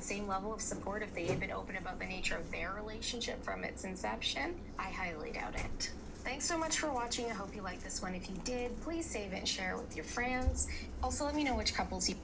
same level of support if they had been open about the nature of their relationship from its inception? I highly doubt it. Thanks so much for watching. I hope you liked this one. If you did, please save it and share it with your friends. Also, let me know which couples you...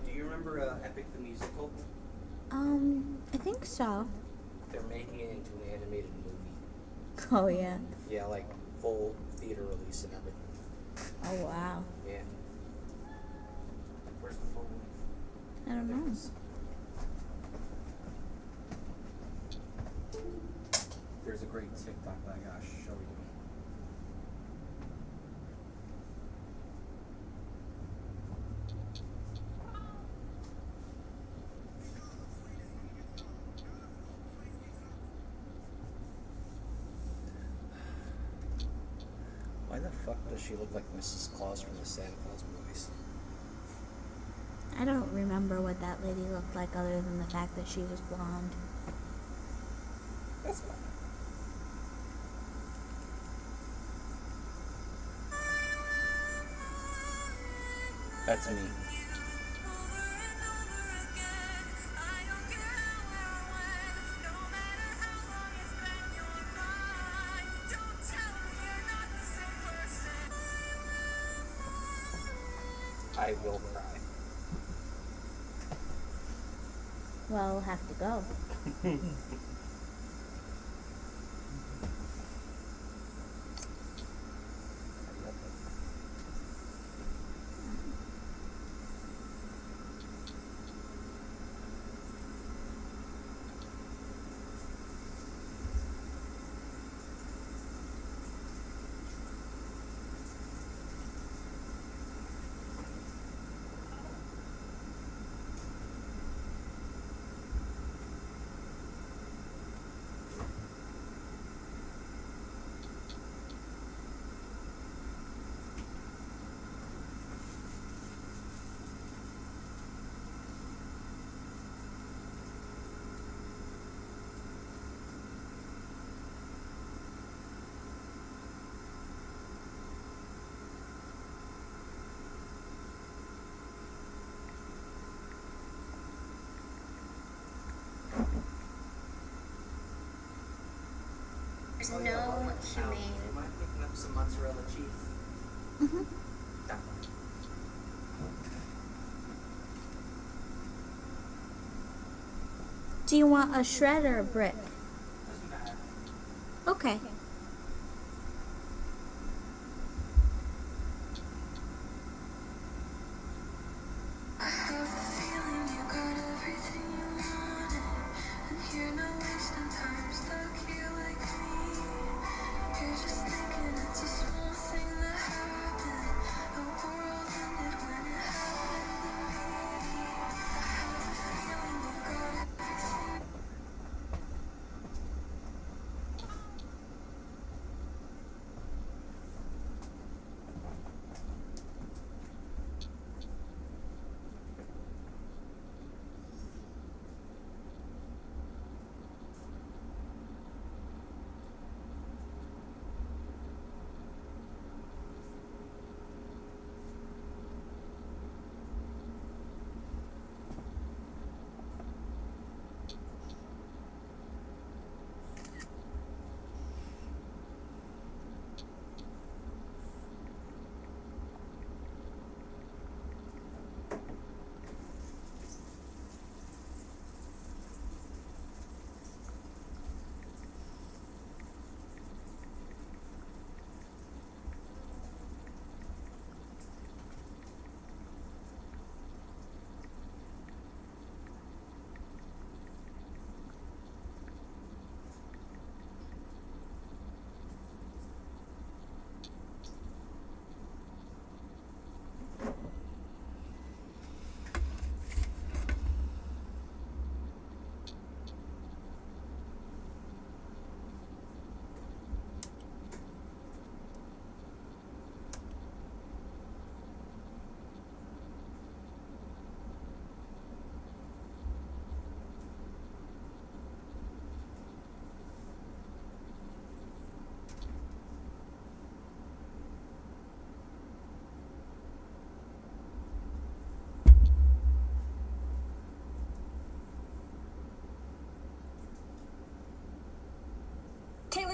Do you remember Epic the Musical? I think so. They're making it into an animated movie. Oh, yeah. Yeah, like full theater release and everything. Oh, wow. Yeah. Where's the full movie? I don't know. There's a great TikTok that I gotta show you. Why the fuck does she look like Mrs. Claus from the Santa Claus movies? I don't remember what that lady looked like other than the fact that she was blonde. That's fine. That's me. I will cry. Well, I'll have to go. There's no humane... Am I picking up some mozzarella cheese? Mm-hmm. Definitely. Do you want a shred or a brick? Doesn't matter. Okay.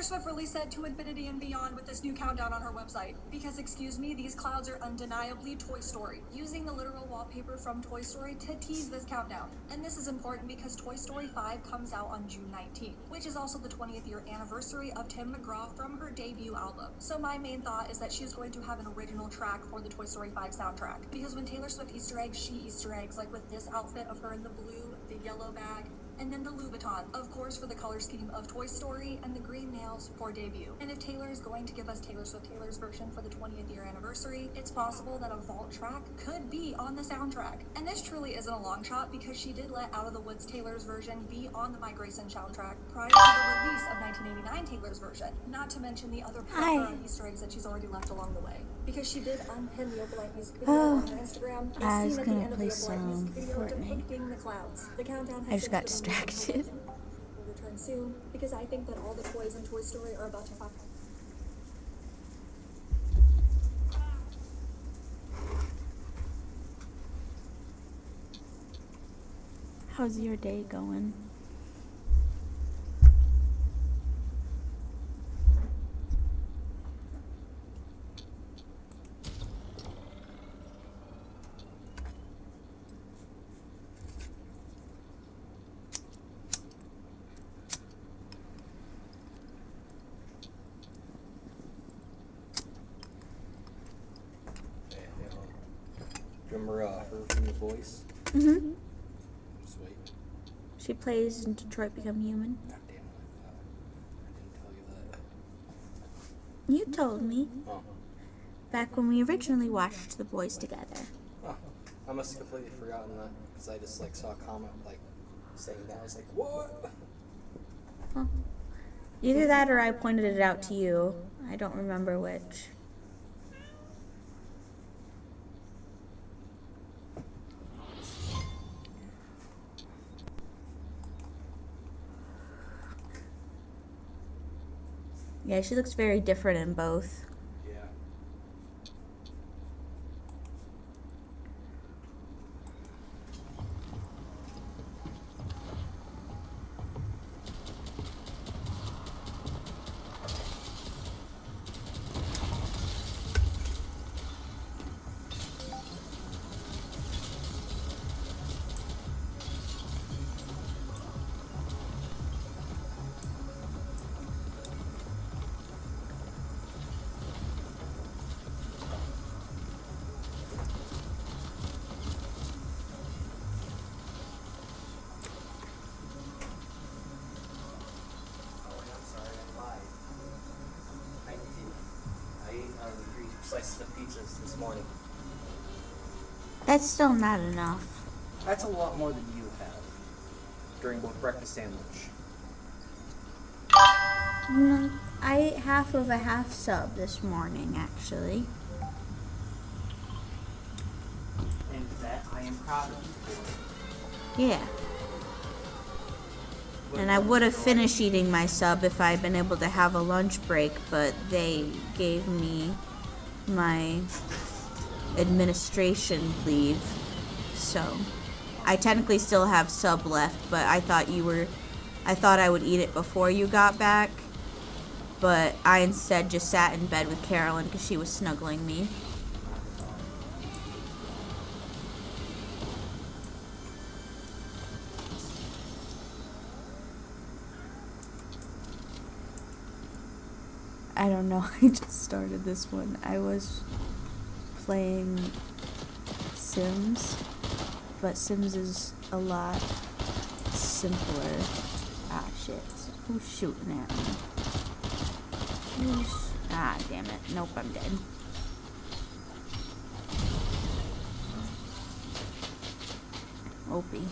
Taylor Swift really said to infinity and beyond with this new countdown on her website. Because, excuse me, these clouds are undeniably Toy Story, using the literal wallpaper from Toy Story to tease this countdown. And this is important because Toy Story 5 comes out on June 19th, which is also the 20th year anniversary of Tim McGraw from her debut album. So my main thought is that she's going to have an original track for the Toy Story 5 soundtrack. Because when Taylor Swift Easter eggs, she Easter eggs, like with this outfit of her in the blue, the yellow bag, and then the Louboutin, of course, for the color scheme of Toy Story, and the green nails for debut. And if Taylor is going to give us Taylor Swift Taylor's version for the 20th year anniversary, it's possible that a vault track could be on the soundtrack. And this truly isn't a long shot because she did let Out of the Woods Taylor's version be on the My Grayson soundtrack prior to the release of 1989 Taylor's version, not to mention the other plethora of Easter eggs that she's already left along the way. Because she did unpin the Opalite music video on her Instagram. I was Scene at the gonna end of play the Opalite some music video Fortnite. depicting the clouds. The countdown has I just got since been removed. distracted. Will return soon because I think that all the toys in Toy Story are about to pop. How's your day going? Remember her from The Voice? Mm-hmm. Sweet. She plays in Detroit Become Human. God damn it. I didn't tell you that. You told me Oh. back when we originally watched The Boys together. Oh. I must have completely forgotten that because I just like saw a comment like saying that. I was like, what? Huh. Either that or I pointed it out to you. I don't remember which. Yeah, she looks very different in both. Yeah. Slices of pizzas this morning. That's still not enough. That's a lot more than you have during both breakfast and lunch. I ate half of a half sub this morning, actually. And that I am proud of you for. Yeah. And I would have finished eating my sub if I had been able to have a lunch break, but they gave me my administration leave. So I technically still have sub left, but I thought I would eat it before you got back. But I instead just sat in bed with Carolyn because she was snuggling me. I don't know, I just started this one. I was playing Sims, but Sims is a lot simpler. Ah, shit. Who's shooting at me? Ah, damn it. Nope, I'm dead. Opie.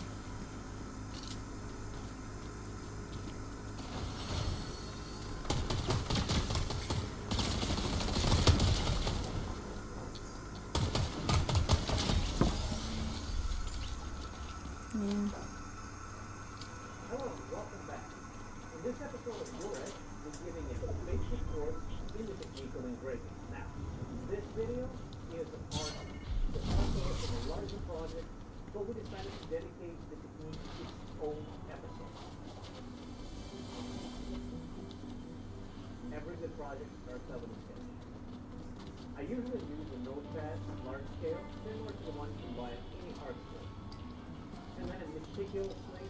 Hello, welcome back. In this episode of Your Edge, we're giving you a basic course in the technique of engraving. Now, this video is a part of the process of a larger project, but we decided to dedicate the technique to its own episode. Every good project starts out with a sketch. I usually use a notepad, large scale, similar to the one you can buy at any art store. And then meticulously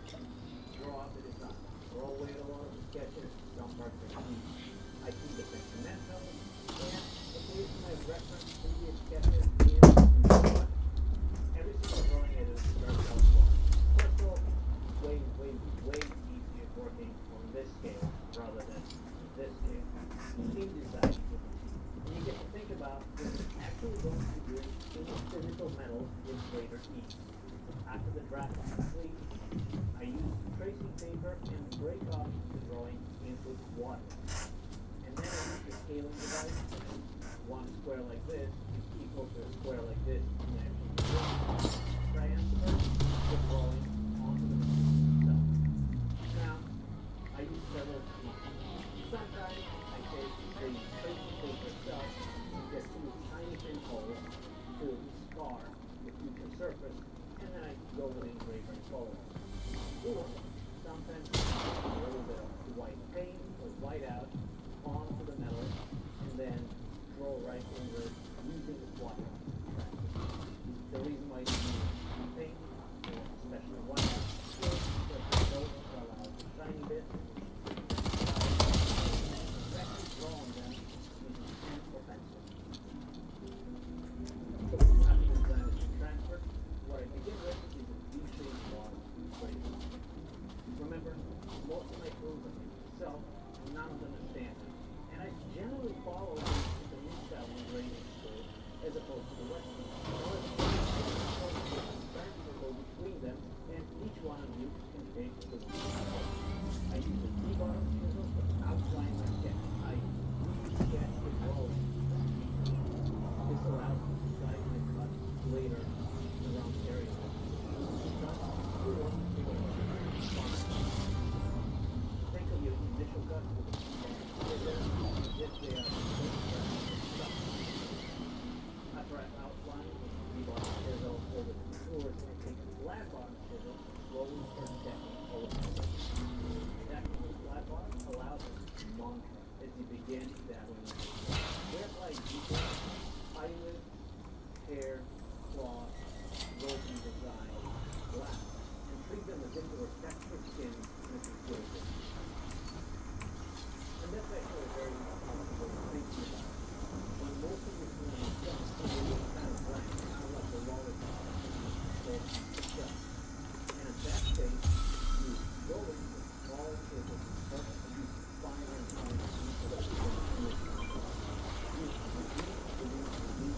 draw out the design. Throw away a lot of the sketches, some parts are cheap. I keep the sentimental, and occasionally I reference previous sketches in the drawing. Every single drawing I do starts out small. First of all, way easier working on this scale rather than this scale. Team design. And you get to think about what it's actually going to do in physical metal with greater ease. After the draft is complete, I use tracing paper and break off the drawing into water. And then I use the scaling device. One square like this is equal to a square like this. And I actually transfer the drawing onto the machine itself. Now, I use several techniques. Sometimes I take the tracing paper itself and get two tiny pinholes to scar the future surface, and then I go with engraver and follow it. Or sometimes I put a little bit of white paint or white out onto the metal and then draw right over it using the water. The reason why you use paint, or especially white out, is because the notes allow a tiny bit directly drawing them using pen or pencil. So after the design has been transferred, what I begin with is a V-shaped wall engraving. Remember, most of my tools are made myself, and none of them are standard. And I generally follow the new style engraving tool as opposed to the Western. Between them, and each one of you can take the I use a T-bottom chisel to outline my sketch. I re-sketch the drawing. This allows me to guide my cut later around areas. Think of your initial cut with a after I've outlined with the T-bottom chisel over the tours, I take a flat bottom chisel and slowly start sketching all of the Stacking the flat bottom allows us to mantra as you begin dabbling in it. Thereby you can eyelid, hair, cloth, woven design, glass, and treat them as if they were textured skin in a concealed. And that's actually a very comfortable thinking about it. When most of your film is done, it will kind of blank, kind of like the wallet itself. And at that stage, you go into the small chisel, start to use finer and finer pieces of the release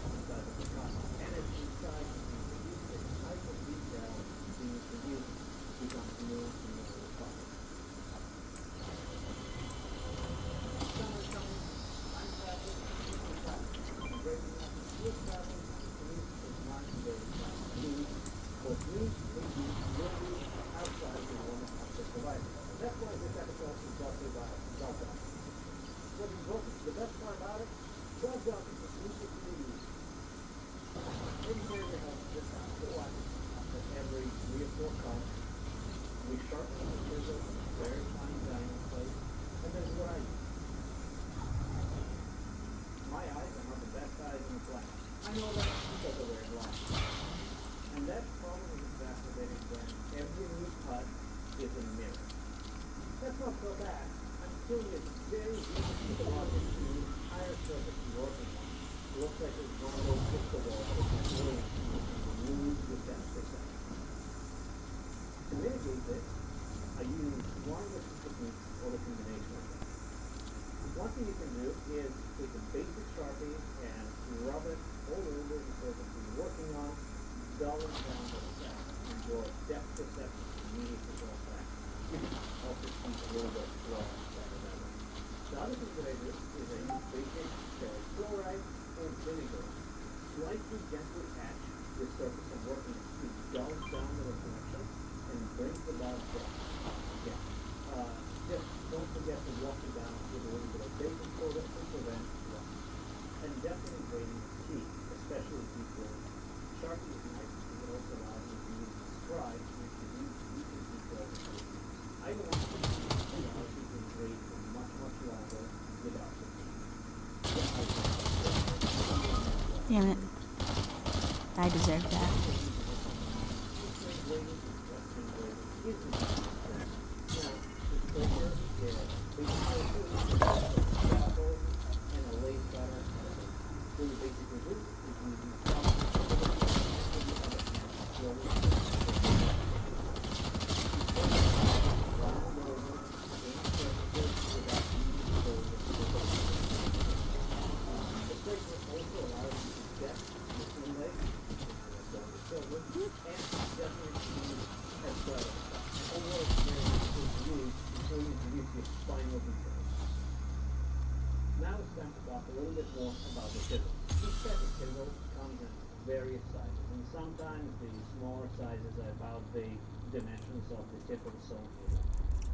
inside of the cut. And as you decide to introduce the type of detail being introduced, becomes more and more refined. Summer coming, I'm traveling, I'm traveling. I'm breaking up, you're traveling, commute is not very fast. For me, it means your view outside the one of the provider. That's why this episode is brought to you by Dog. The best part about it, Dog is exclusive to you. Maybe here we have this one after every 3 or 4 cuts. We sharpen the chisel, very fine diamond plate, and this is what I use. My eyes are not the best eyes in black. I know that because I wear glasses. And that problem is exacerbated when every new cut is a mirror. That's not so bad. I'm still it's very easy to the logic to the entire surface you're working on. It looks like it's one of those pixel walls that can really remove the depth percent. To mitigate this, I use one of the techniques or the combination of them. One thing you can do is take a basic Sharpie and rub it all over the surface you're working on, dull it down to the back, and draw depth perception immediately to the back. Also keep a little bit slow better that way. The other thing that I do is I use basic ferric chloride or vinegar. Slightly gently etch the surface I'm working on to dull down the reflection and bring the bottom down. Again, just don't forget to wash it down with a little bit of baking soda to prevent rust. And definitely grading is key, especially if you feel Sharpie is nice because it also allows you to use the scribe to introduce deeper details. I don't want to allow you to grade for much longer without Damn it. I deserve that. Now it's time to talk a little bit more about the chisel. Each set of chisel comes in various sizes, and sometimes the smaller sizes are about the dimensions of the tip of the saw needle.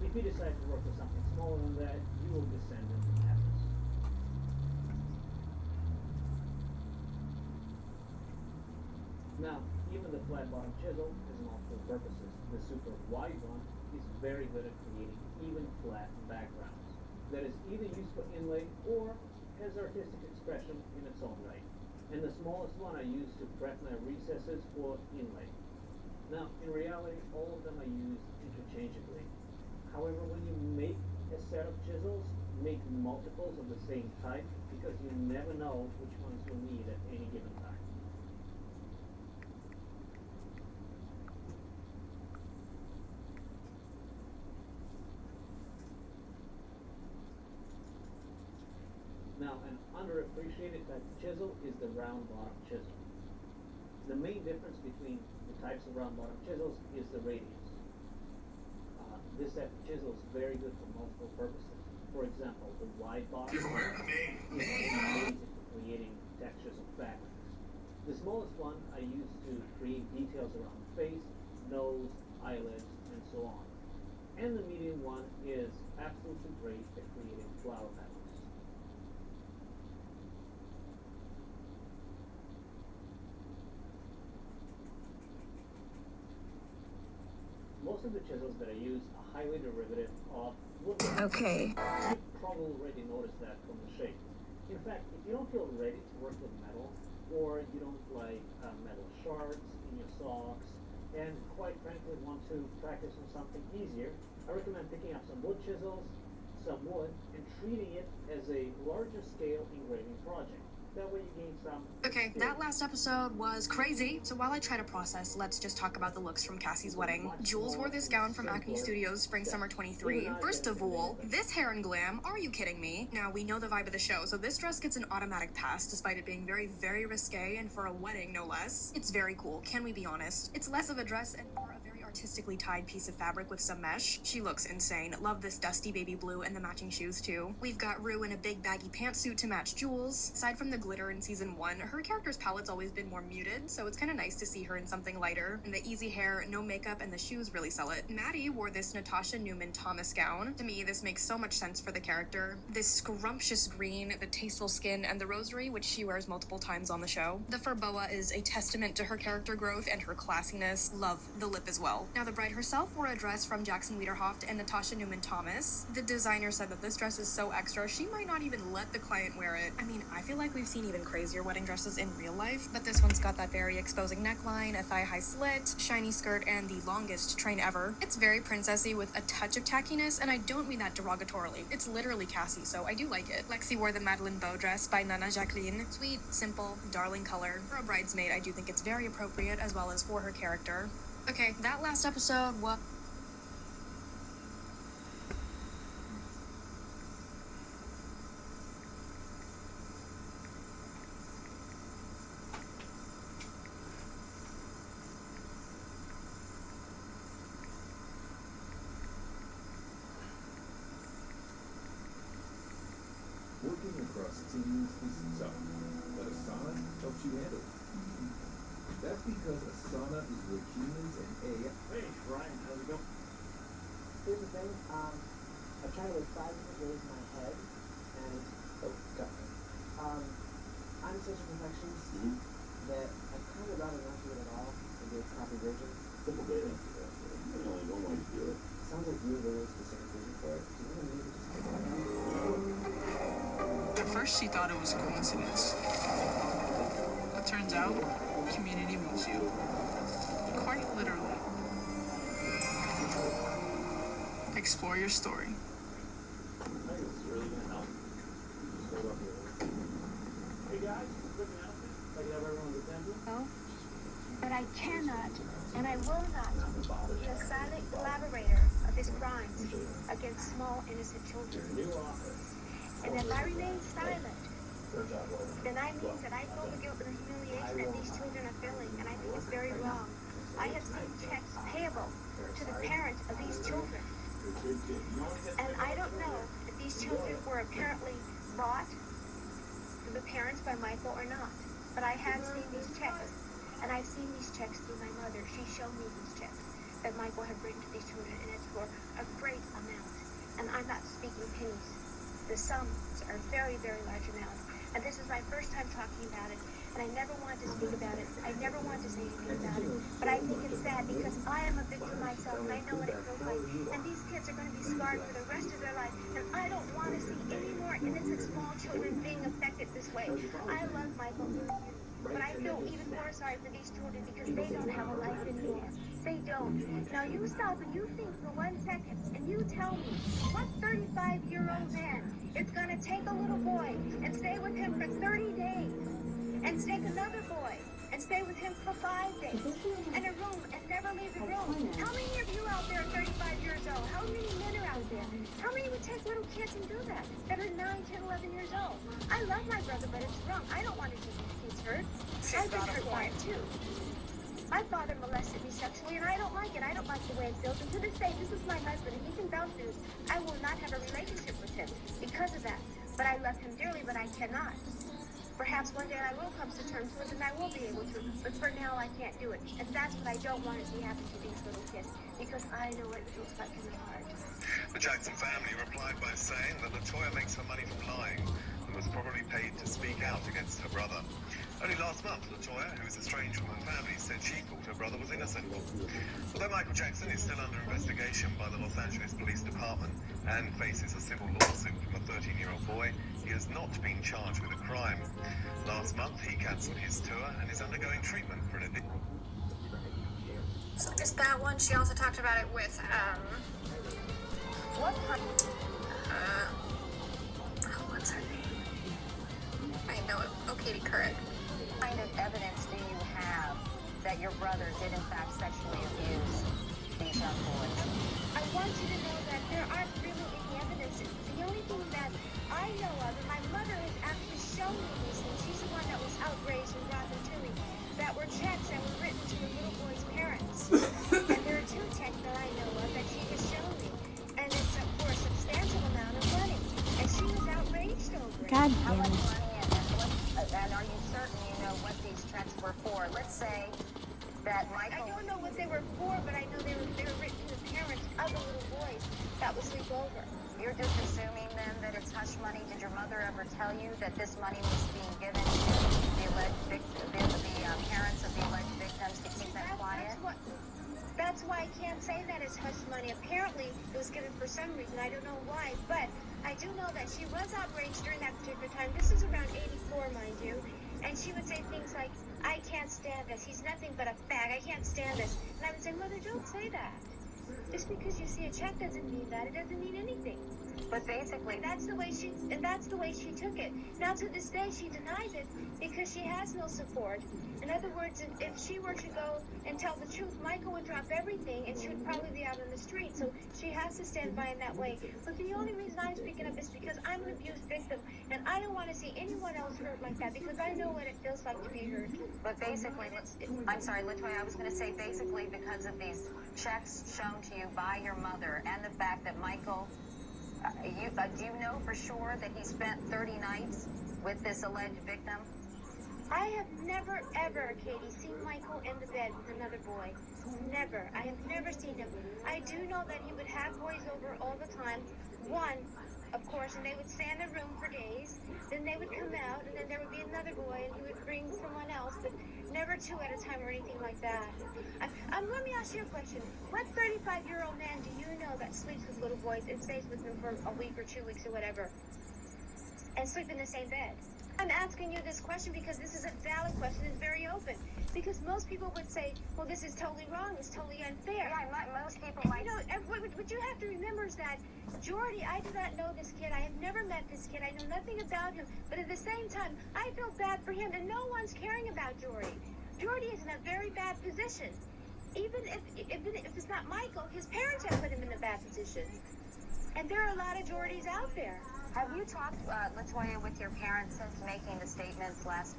If you decide to work with something smaller than that, you will descend into madness. Now, even the flat bottom chisel has multiple purposes. The super wide one is very good at creating even flat backgrounds that is either used for inlay or has artistic expression in its own right. And the smallest one I use to prep my recesses or inlay. Now, in reality, all of them are used interchangeably. However, when you make a set of chisels, make multiples of the same type because you never know which ones you'll need at any given time. Now, an underappreciated type of chisel is the round bottom chisel. The main difference between the types of round bottom chisels is the radius. This type of chisel is very good for multiple purposes. For example, the wide bottom is amazing for creating textures of fabrics. The smallest one I use to create details around the face, nose, eyelids, and so on. And the medium one is absolutely great at creating flower patterns. Most of the chisels that I use are highly derivative of wood. Okay. You probably already noticed that from the shape. In fact, if you don't feel ready to work with metal, or you don't like metal shards in your socks, and quite frankly want to practice on something easier, I recommend picking up some wood chisels, some wood, and treating it as a larger scale engraving project. That way you gain some. Okay, that last episode was crazy. So while I try to process, let's just talk about the looks from Cassie's wedding. Jules wore this gown from Acme Studios Spring Summer 23. First of all, this hair and glam, are you kidding me? Now, we know the vibe of the show, so this dress gets an automatic pass despite it being very, very risque, and for a wedding, no less. It's very cool, can we be honest? It's less of a dress and more a very artistically tied piece of fabric with some mesh. She looks insane. Love this dusty baby blue and the matching shoes too. We've got Rue in a big baggy pantsuit to match Jules. Aside from the glitter in season 1, her character's palette's always been more muted, so it's kind of nice to see her in something lighter. And the easy hair, no makeup, and the shoes really sell it. Maddie wore this Natasha Newman Thomas gown. To me, this makes so much sense for the character. This scrumptious green, the tasteful skin, and the rosary, which she wears multiple times on the show. The fur boa is a testament to her character growth and her classiness. Love the lip as well. Now, the bride herself wore a dress from Jackson Wiederhoft and Natasha Newman Thomas. The designer said that this dress is so extra, she might not even let the client wear it. I mean, I feel like we've seen even crazier wedding dresses in real life, but this one's got that very exposing neckline, a thigh-high slit, shiny skirt, and the longest train ever. It's very princessy with a touch of tackiness, and I don't mean that derogatorily. It's literally Cassie, so I do like it. Lexi wore the Madeleine Beau dress by Nana Jacqueline. Sweet, simple, darling color. For a bridesmaid, I do think it's very appropriate, as well as for her character. Okay, that last episode was... Working across teams is tough, but Asana helps you handle it. That's because Asana is where humans and AI. Hey, Ryan, how's it going? Here's the thing, I try to like 5 minutes raise my head, and I'm such a perfectionist that I'd kind of rather not do it at all and do a crappy version. Simple data. You only know why you do it. Sounds like you have a really specific reason for it. Do you want me to just take it? At first, she thought it was a coincidence. out, community meets you. Quite literally. Explore your story. Hey guys, quick announcement. If I can have everyone's attention. But I cannot and I will not be a silent collaborator of his crimes against small innocent children. And if I remain silent, then I mean that I feel the guilt and the humiliation that these children are feeling, and I think it's very wrong. I have seen checks payable to the parents of these children. And I don't know if these children were apparently bought to the parents by Michael or not. But I have seen these checks. And I've seen these checks through my mother. She showed me these checks that Michael had written to these children, and it's for a great amount. And I'm not speaking pennies. The sums are very, very large amounts. And this is my first time talking about it, and I never wanted to speak about it. I never wanted to say anything about it. But I think it's sad because I am a victim myself, and I know what it feels like. And these kids are going to be scarred for the rest of their life, and I don't want to see any more innocent small children being affected this way. I love Michael. But I feel even more sorry for these children because they don't have a life anymore. They don't. Now you stop and you think for 1 second and you tell me what 35-year-old man is going to take a little boy and stay with him for 30 days and take another boy and stay with him for 5 days in a room and never leave the room. How many of you out there are 35 years old? How many men are out there? How many would take little kids and do that are 9, 10, 11 years old? I love my brother, but it's wrong. I don't want to see these kids hurt. I've been hurt by it too. My father molested me sexually, and I don't like it. I don't like the way it feels. And to this day, this is my husband, and he can vouch for this. I will not have a relationship with him because of that. But I love him dearly, but I cannot. Perhaps one day I will come to terms with it, and I will be able to. But for now, I can't do it. And that's what I don't want to see happen to these little kids, because I know what it feels like in my heart. The Jackson family replied by saying that LaToya makes her money from lying and was probably paid to speak out against her brother. Only last month, LaToya, who is estranged from her family, said she thought her brother was innocent. Although Michael Jackson is still under investigation by the Los Angeles Police Department and faces a civil lawsuit from a 13-year-old boy, he has not been charged with a crime. Last month, he cancelled his tour and is undergoing treatment for an addiction. So is that one? She also talked about it with, what's her name? I know it. Oh, Katie Couric. What kind of evidence do you have that your brother did in fact sexually abuse these young boys? I want you to know that there aren't really any evidence. The only thing that I know of, and my mother has actually shown me these things. She's the one that was outraged and brought them to me. That were checks that were written to the little boy's parents. And there are 2 checks that I know of that she has shown me. And it's for a substantial amount of money. And she was outraged over it. God How damn much it. money and are you certain you know what these checks were for? Let's say that Michael... I don't know what they were for, but I know they were written to the parents of the little boys that would sleep over. You're just assuming then that it's hush money. Did your mother ever tell you that this money was being given to the alleged parents of the alleged victims to keep them quiet? That's why I can't say that it's hush money. Apparently, it was given for some reason. I don't know why, but I do know that she was outraged during that particular time. This is around 84, mind you. And she would say things like, I can't stand this. He's nothing but a fag. I can't stand this. And I would say, Mother, don't say that. Just because you see a check doesn't mean that. It doesn't mean anything. But basically, that's the way she took it. Now to this day, she denies it because she has no support. In other words, if she were to go and tell the truth, Michael would drop everything and she would probably be out on the street. So she has to stand by in that way. But the only reason I'm speaking up is because I'm an abused victim, and I don't want to see anyone else hurt like that because I know what it feels like to be hurt. But basically, I'm sorry, LaToya, I was going to say basically because of these checks shown to you by your mother and the fact that Michael, do you know for sure that he spent 30 nights with this alleged victim? I have never, ever, Katie, seen Michael in the bed with another boy. Never. I have never seen him. I do know that he would have boys over all the time. One, of course, and they would stay in the room for days. Then they would come out, and then there would be another boy, and he would bring someone else, but never 2 at a time or anything like that. Let me ask you a question. What 35-year-old man do you know that sleeps with little boys and stays with them for a week or 2 weeks or whatever, and sleep in the same bed? I'm asking you this question because this is a valid question. It's very open. Because most people would say, well, this is totally wrong. It's totally unfair. Yeah, most people might. You know, what you have to remember is that Jordy, I do not know this kid. I have never met this kid. I know nothing about him. But at the same time, I feel bad for him, and no one's caring about Jordy. Jordy is in a very bad position. Even if it's not Michael, his parents have put him in a bad position. And there are a lot of Jordys out there. Have you talked, Latoya, with your parents since making the statements last?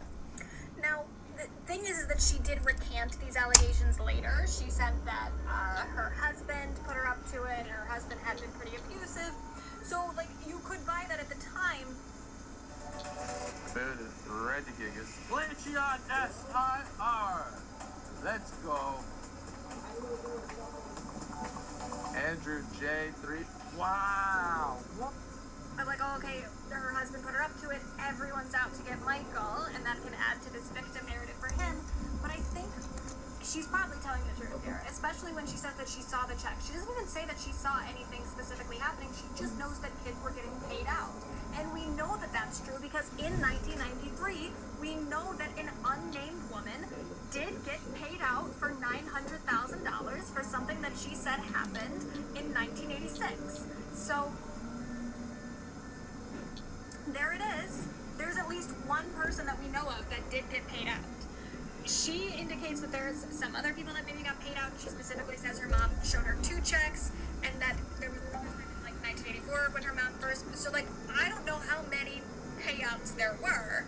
Now, the thing is that she did recant these allegations later. She said that her husband put her up to it, and her husband had been pretty abusive. So, like, you could buy that at the time. Ready, Gigas. Flinchion SIR. Let's go. Andrew J3. Wow. I'm like, oh, okay, her husband put her up to it. Everyone's out to get Michael, and that can add to this victim narrative for him. But I think she's probably telling the truth here, especially when she says that she saw the check. She doesn't even say that she saw anything specifically happening. She just knows that kids were getting paid out. And we know that that's true because in 1993, we know that an unnamed woman did get paid out for $900,000 for something that she said happened in 1986. So there it is. There's at least one person that we know of that did get paid out. She indicates that there's some other people that maybe got paid out. She specifically says her mom showed her 2 checks, and that there was like 1984 when her mom first. So, like, I don't know how many payouts there were,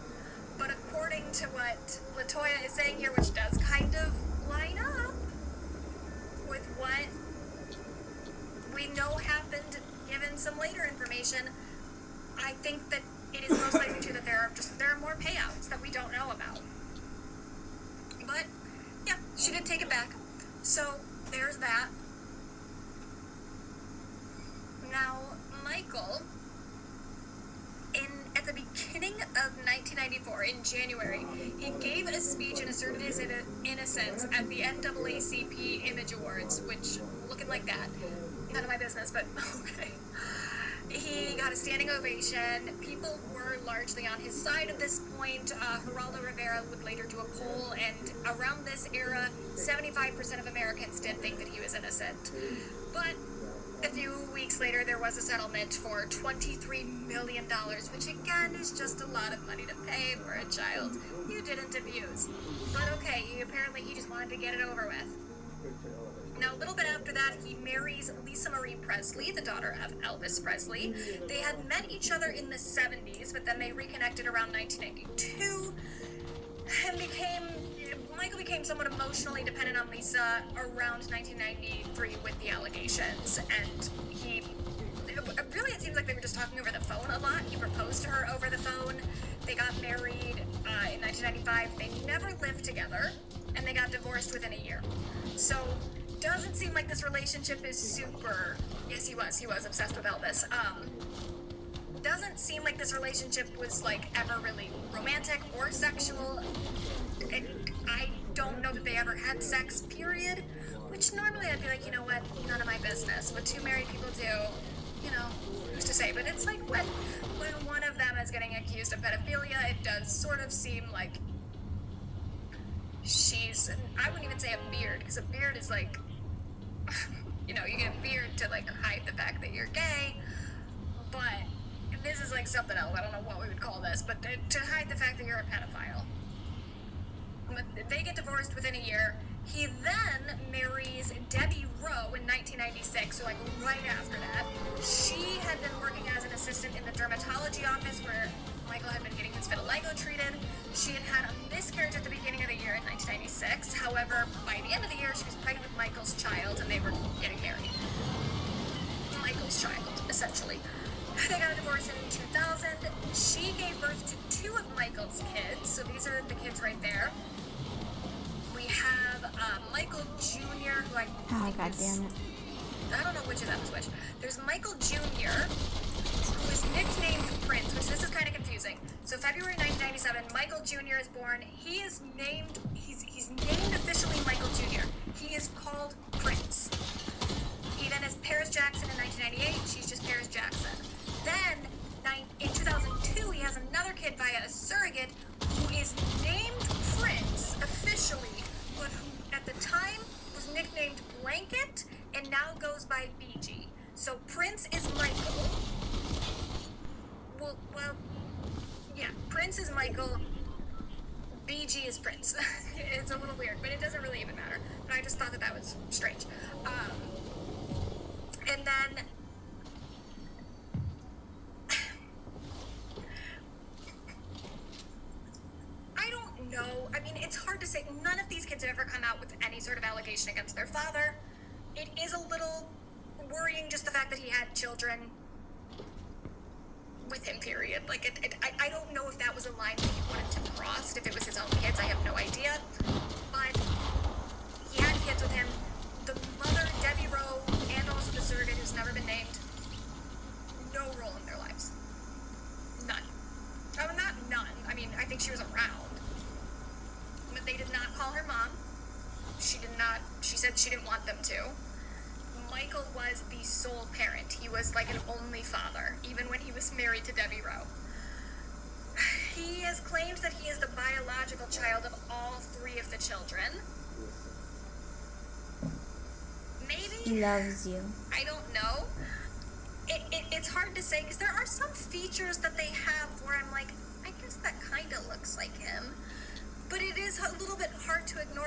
but according to what Latoya is saying here, which does kind of line up with what we know happened, given some later information, I think that it is most likely true that there are more payouts that we don't know about. But yeah, she did take it back. So there's that. Now, Michael, at the beginning of 1994, in January, he gave a speech and asserted his innocence at the NAACP Image Awards, which looking like that. None of my business, but okay. He got a standing ovation. People were largely on his side at this point. Geraldo Rivera would later do a poll, and around this era, 75% of Americans did think that he was innocent. But a few weeks later, there was a settlement for $23 million, which again is just a lot of money to pay for a child you didn't abuse. But okay, apparently he just wanted to get it over with. Now, a little bit after that, he marries Lisa Marie Presley, the daughter of Elvis Presley. They had met each other in the 70s, but then they reconnected around 1992, and Michael became somewhat emotionally dependent on Lisa around 1993 with the allegations, and really it seems like they were just talking over the phone a lot. He proposed to her over the phone. They got married in 1995. They never lived together, and they got divorced within a year. So doesn't seem like this relationship is super. Yes, he was obsessed with Elvis. Doesn't seem like this relationship was like ever really romantic or sexual. I don't know that they ever had sex, period. Which normally I'd be like, you know what, none of my business. What 2 married people do, you know, who's to say? But it's like when one of them is getting accused of pedophilia, it does sort of seem like I wouldn't even say a beard, because a beard is like, you know, you get a beard to like hide the fact that you're gay, but this is like something else. I don't know what we would call this, but to hide the fact that you're a pedophile. But they get divorced within a year. He then marries Debbie Rowe in 1996, so like right after that. She had been working as an assistant in the dermatology office where Michael had been getting his vitiligo treated. She had had a miscarriage at the beginning of the year in 1996. However, by the end of the year, she was pregnant with Michael's child, and they were getting married. Michael's child, essentially. They got a divorce in 2000. She gave birth to 2 of Michael's kids, so these are the kids right there. We have Michael Jr., who I think God damn it. I don't know which of them is which. There's Michael Jr., who is nicknamed Prince, which this is kind of confusing. So February 1997, Michael Jr. is born. He's named officially Michael Jr. He is called Prince. He then has Paris Jackson in 1998. She's just Paris Jackson. Then in 2002, he has another kid via a surrogate who is named Prince officially, but who at the time was nicknamed Blanket and now goes by BG. So Prince is Michael. Well, yeah, Prince is Michael. BG is Prince. It's a little weird, but it doesn't really even matter. But I just thought that was strange. And then I don't know. I mean, it's hard to say. None of these kids have ever come out with any sort of allegation against their father. It is a little worrying, just the fact that he had children with him, period. Like, I don't know if that was a line that he wanted to cross, if it was his own kids, I have no idea. But he had kids with him. The mother, Debbie Rowe, and also the surrogate, who's never been named, no role in their lives. None. Oh, not none. I mean, I think she was around. But they did not call her mom. She said she didn't want them to. Michael was the sole parent. He was like an only father, even when he was married to Debbie Rowe. He has claimed that he is the biological child of all three of the children. Maybe. He loves you. I don't know. It's hard to say, because there are some features that they have where I'm like, I guess that kind of looks like him. But it is a little bit hard to ignore